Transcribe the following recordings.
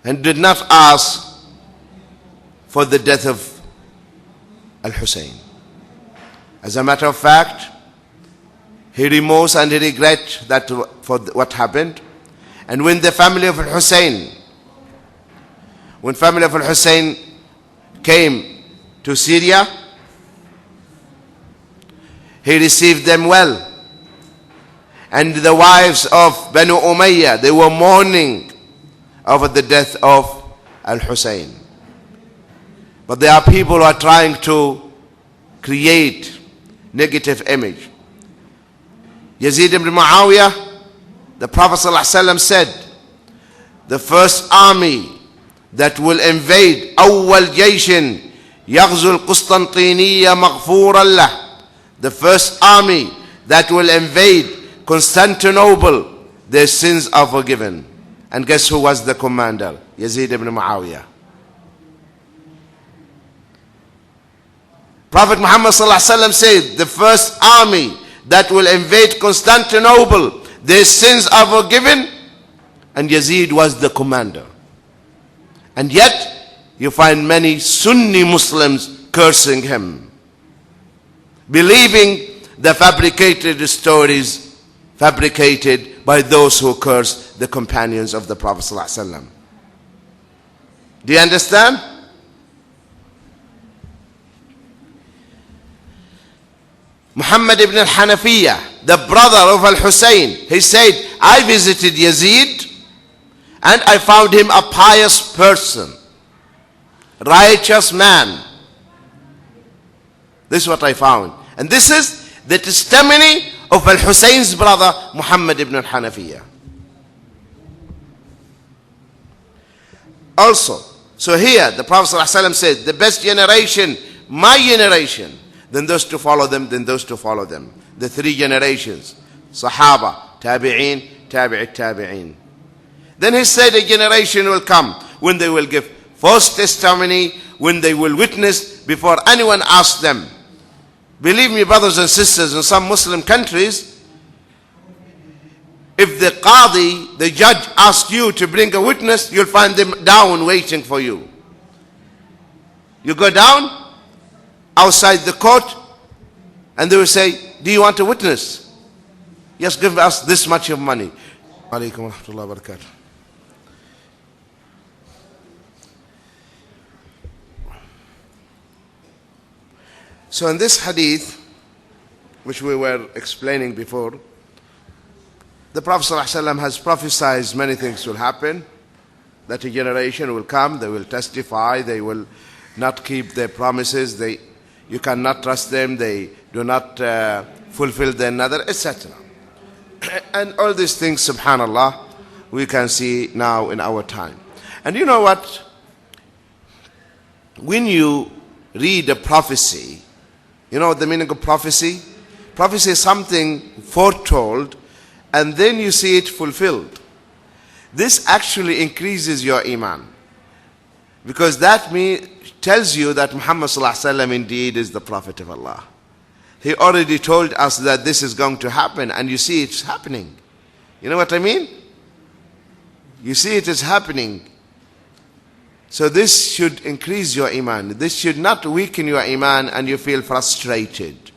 and did not ask for the death of Al-Hussein. As a matter of fact, he remorse and he regret that for what happened. And when the family of Al-Hussein, came to Syria, he received them well. And the wives of Banu Umayyah, they were mourning over the death of Al-Hussein. But there are people who are trying to create negative image. Yazid ibn Muawiyah, the Prophet ﷺ said, the first army that will invade أول جيش يغزو القسطنطينية مغفورا له, the first army that will invade Constantinople, their sins are forgiven. And guess who was the commander? Yazid ibn Muawiyah. Prophet Muhammad ﷺ said, the first army that will invade Constantinople, their sins are forgiven, and Yazid was the commander. And yet, you find many Sunni Muslims cursing him, believing the fabricated stories fabricated by those who curse the companions of the Prophet ﷺ. Do you understand? Muhammad ibn al-Hanafiyyah, the brother of Al-Hussein, he said, I visited Yazid and I found him a pious person, righteous man. This is what I found. And this is the testimony of Al-Hussein's brother, Muhammad ibn al-Hanafiyyah. Also, so here the Prophet ﷺ said, the best generation, my generation, then those to follow them, then those to follow them. The three generations, Sahaba, Tabi'een, Tabi'it Tabi'een. Then he said a generation will come when they will give false testimony, when they will witness before anyone asks them. Believe me, brothers and sisters, in some Muslim countries, if the qadi, the judge, asks you to bring a witness, you'll find them down waiting for you. You go down outside the court and they will say, do you want a witness? Yes, give us this much of money. Alaikum wa rahmatullahi wa barakatuh. So in this hadith, which we were explaining before, the Prophet ﷺ has prophesied many things will happen, that a generation will come, they will testify, they will not keep their promises, you cannot trust them, they do not fulfill their nadr, etc. And all these things, subhanallah, we can see now in our time. And you know what? When you read a prophecy, you know the meaning of prophecy? Prophecy is something foretold and then you see it fulfilled. This actually increases your iman, because that tells you that Muhammad ﷺ indeed is the Prophet of Allah. He already told us that this is going to happen, and you see it's happening. You know what I mean? You see it is happening. So this should increase your iman. This should not weaken your iman and you feel frustrated.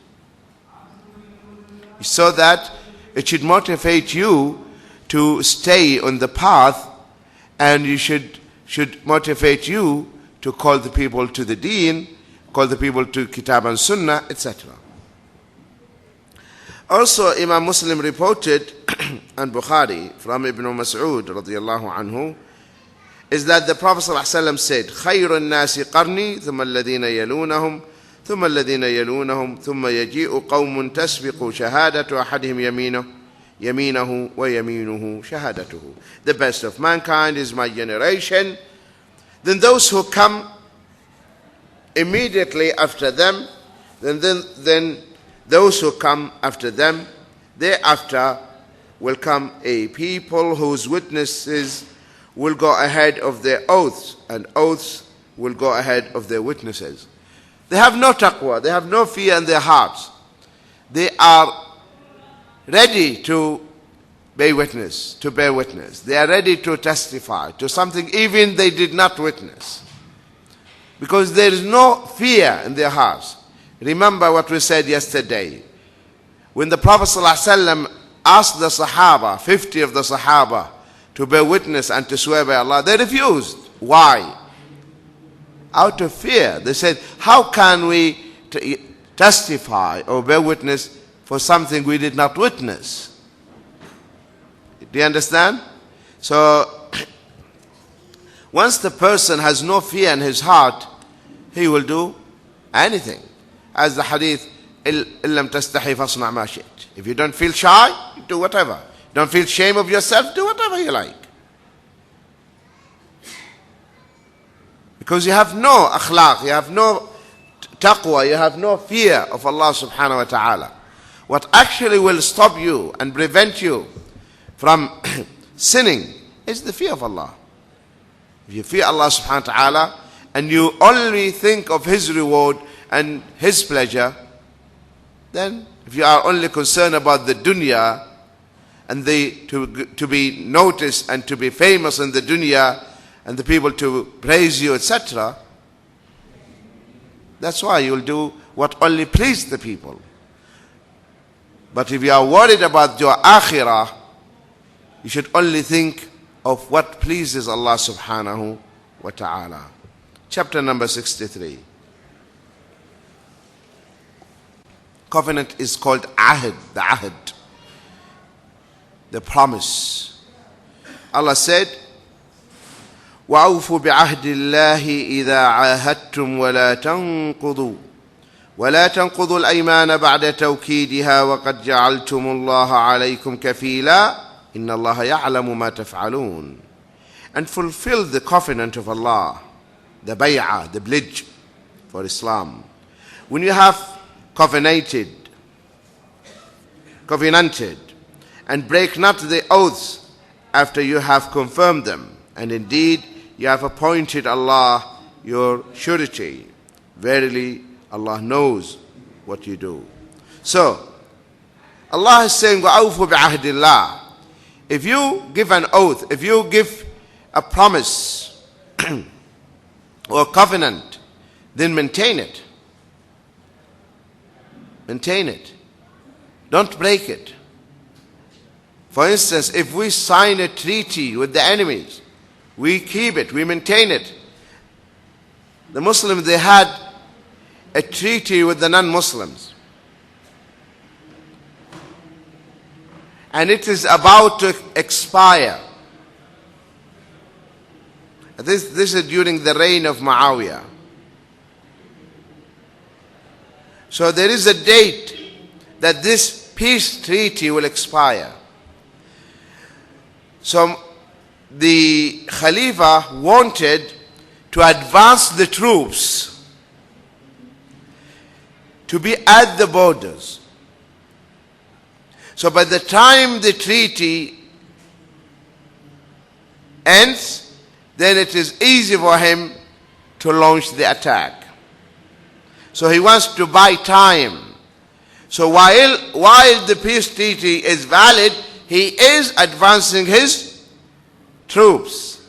So that it should motivate you to stay on the path, and you should motivate you to call the people to the deen, call the people to kitab and sunnah, etc. Also, Imam Muslim reported and Bukhari from Ibn Mas'ud radiyallahu anhu, is that the Prophet ﷺ said, خَيْرُ النَّاسِ قَرْنِي ثُمَّ الَّذِينَ يَلُونَهُمْ ثُمَّ الَّذِينَ يَلُونَهُمْ ثُمَّ يَجِيءُ قَوْمٌ تَسْبِقُ شَهَادَةُ أَحَدِهِمْ يَمِينَهُ وَيَمِينُهُ شَهَادَتُهُ. The best of mankind is my generation. Then those who come immediately after them, then those who come after them, thereafter will come a people whose witnesses will go ahead of their oaths, and oaths will go ahead of their witnesses. They have no taqwa, they have no fear in their hearts. They are ready to bear witness, to bear witness. They are ready to testify to something even they did not witness. Because there is no fear in their hearts. Remember what we said yesterday. When the Prophet ﷺ asked the Sahaba, 50 of the Sahaba, to bear witness and to swear by Allah, they refused. Why? Out of fear. They said, how can we testify or bear witness for something we did not witness? Do you understand? So, once the person has no fear in his heart, he will do anything. As the hadith, إِلَّمْ تَسْتَحِي فَاصْنَعْ مَا شِئْتَ. If you don't feel shy, do whatever. Don't feel shame of yourself, do whatever you like. Because you have no akhlaq, you have no taqwa, you have no fear of Allah subhanahu wa ta'ala. What actually will stop you and prevent you from sinning is the fear of Allah. If you fear Allah subhanahu wa ta'ala and you only think of His reward and His pleasure, then if you are only concerned about the dunya and to be noticed and to be famous in the dunya and the people to praise you, etc., that's why you will do what only pleases the people. But if you are worried about your akhirah, you should only think of what pleases Allah subhanahu wa ta'ala. Chapter number 63. Covenant is called ahd, the ahd, the promise. Allah said, وَأَوْفُوا بِعَهْدِ اللَّهِ إِذَا عَاهَدتُّمْ وَلَا تَنْقُضُوا الْأَيْمَانَ بَعْدَ تَوْكِيدِهَا وَقَدْ جَعَلْتُمُ اللَّهَ عَلَيْكُمْ كَفِيلًا إِنَّ اللَّهَ يَعْلَمُ مَا تَفْعَلُونَ. And fulfill the covenant of Allah, the bay'ah, the pledge for Islam. When you have covenanted, and break not the oaths after you have confirmed them, and indeed you have appointed Allah your surety. Verily, Allah knows what you do. So, Allah is saying, وَأَوْفُوا بِعَهْدِ اللَّهِ. If you give an oath, if you give a promise or covenant, then maintain it. Maintain it. Don't break it. For instance, if we sign a treaty with the enemies, we keep it, we maintain it. The Muslims, they had a treaty with the non-Muslims. And it is about to expire. This is during the reign of Muawiyah. So there is a date that this peace treaty will expire. So the Khalifa wanted to advance the troops to be at the borders. So by the time the treaty ends, then it is easy for him to launch the attack. So he wants to buy time. So while the peace treaty is valid, he is advancing his troops.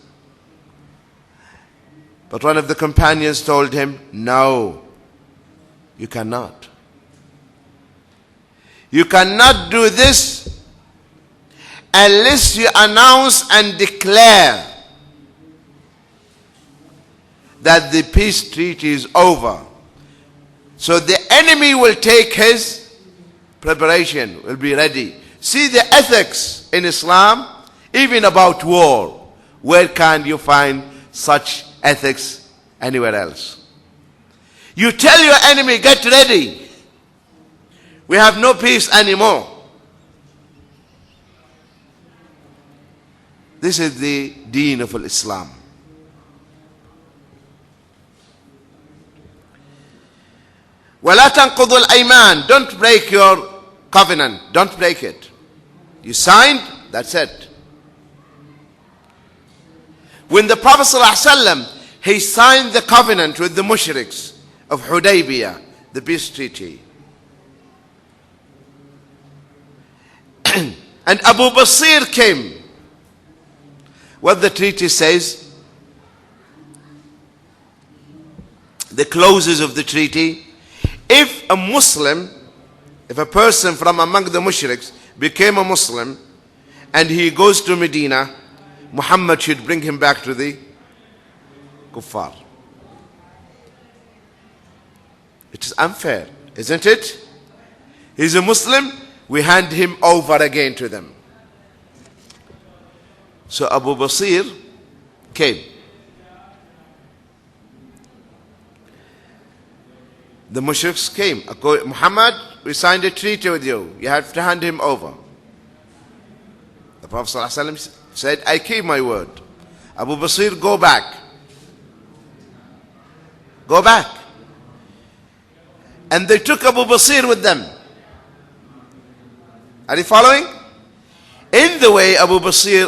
But one of the companions told him, no, you cannot. You cannot do this unless you announce and declare that the peace treaty is over. So the enemy will take his preparation, will be ready. See the ethics in Islam, even about war. Where can you find such ethics anywhere else? You tell your enemy, get ready. We have no peace anymore. This is the deen of Islam. وَلَا تَنْقُضُوا الْأَيْمَانِ. Don't break your covenant. Don't break it. You signed, that's it. When the Prophet ﷺ, he signed the covenant with the mushriks of Hudaybiyah, the peace treaty. And Abu Basir came. What the treaty says, the clauses of the treaty, if a Muslim, if a person from among the mushriks became a Muslim and he goes to Medina, Muhammad should bring him back to the kuffar. It is unfair, isn't it? He's a Muslim, we hand him over again to them. So Abu Basir came. The mushriks came. Muhammad, we signed a treaty with you. You have to hand him over. The Prophet ﷺ said, I keep my word. Abu Basir, go back. Go back. And they took Abu Basir with them. Are you following? In the way, Abu Basir